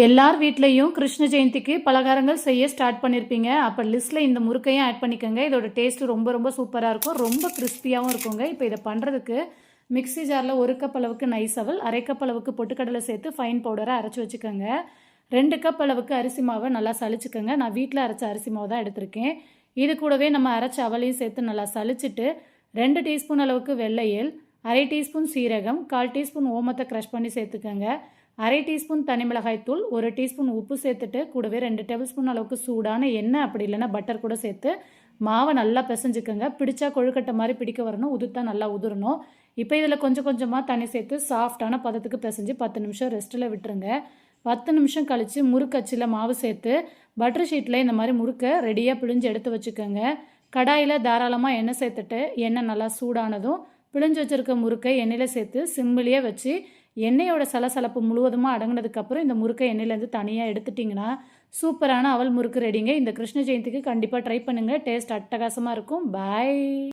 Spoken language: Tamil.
எல்லார் வீட்லேயும் கிருஷ்ண ஜெயந்திக்கு பலகாரங்கள் செய்ய ஸ்டார்ட் பண்ணியிருப்பீங்க. அப்போ லிஸ்ட்டில் இந்த முறுக்கையும் ஆட் பண்ணிக்கோங்க. இதோட டேஸ்ட்டு ரொம்ப ரொம்ப சூப்பராக இருக்கும். ரொம்ப கிறிஸ்பியாகவும் இருக்குங்க. இப்போ இதை பண்ணுறதுக்கு மிக்ஸி ஜாரில் 1 கப் அளவுக்கு நைஸ் அவல், 1/2 கப் அளவுக்கு பொட்டுக்கடலை சேர்த்து ஃபைன் பவுடரை அரைச்சி வச்சுக்கோங்க. 2 கப் அளவுக்கு அரிசி மாவை நல்லா சலிச்சுக்கோங்க. நான் வீட்டில் அரைச்ச அரிசி மாவு தான் எடுத்திருக்கேன். இது கூடவே நம்ம அரைச்ச அவலையும் சேர்த்து நல்லா சலிச்சுட்டு 2 டீஸ்பூன் அளவுக்கு வெள்ளையல், 1/2 டீஸ்பூன் சீரகம், 1/4 டீஸ்பூன் ஓமத்தை க்ரஷ் பண்ணி சேர்த்துக்கோங்க. 1/2 டீஸ்பூன் தனி மிளகாய் தூள், 1 டீஸ்பூன் உப்பு சேர்த்துட்டு கூடவே 2 டேபிள் ஸ்பூன் அளவுக்கு சூடான எண்ணெய் அப்படி இல்லைன்னா பட்டர் கூட சேர்த்து மாவை நல்லா பிசைஞ்சுக்கோங்க. பிடிச்சா கொழுக்கட்டை மாதிரி பிடிக்க வரணும், உதுத்தா நல்லா உதுரணும். இப்போ இதில் கொஞ்சம் கொஞ்சமாக தண்ணி சேர்த்து சாஃப்டான பதத்துக்கு பிசைஞ்சு 10 நிமிஷம் ரெஸ்ட்டில் விட்டுருங்க. 10 நிமிஷம் கழித்து முறுக்கச்சில் மாவு சேர்த்து பட்டர் ஷீட்டில் இந்த மாதிரி முறுக்கை ரெடியாக பிழிஞ்சு எடுத்து வச்சுக்கோங்க. கடாயில் தாராளமாக எண்ணெய் சேர்த்துட்டு எண்ணெய் நல்லா சூடானதும் பிழிஞ்சு வச்சுருக்க முறுக்கை எண்ணெயில் சேர்த்து சிம்மிலேயே வச்சு எண்ணெயோட சலசலப்பு முழுவதுமாக அடங்கினதுக்கப்புறம் இந்த முறுக்கை எண்ணெயிலேருந்து தனியாக எடுத்துட்டிங்கன்னா சூப்பரான அவல் முறுக்கு ரெடிங்க. இந்த கிருஷ்ண ஜெயந்திக்கு கண்டிப்பாக ட்ரை பண்ணுங்கள். டேஸ்ட் அட்டகாசமாக இருக்கும். பாய்.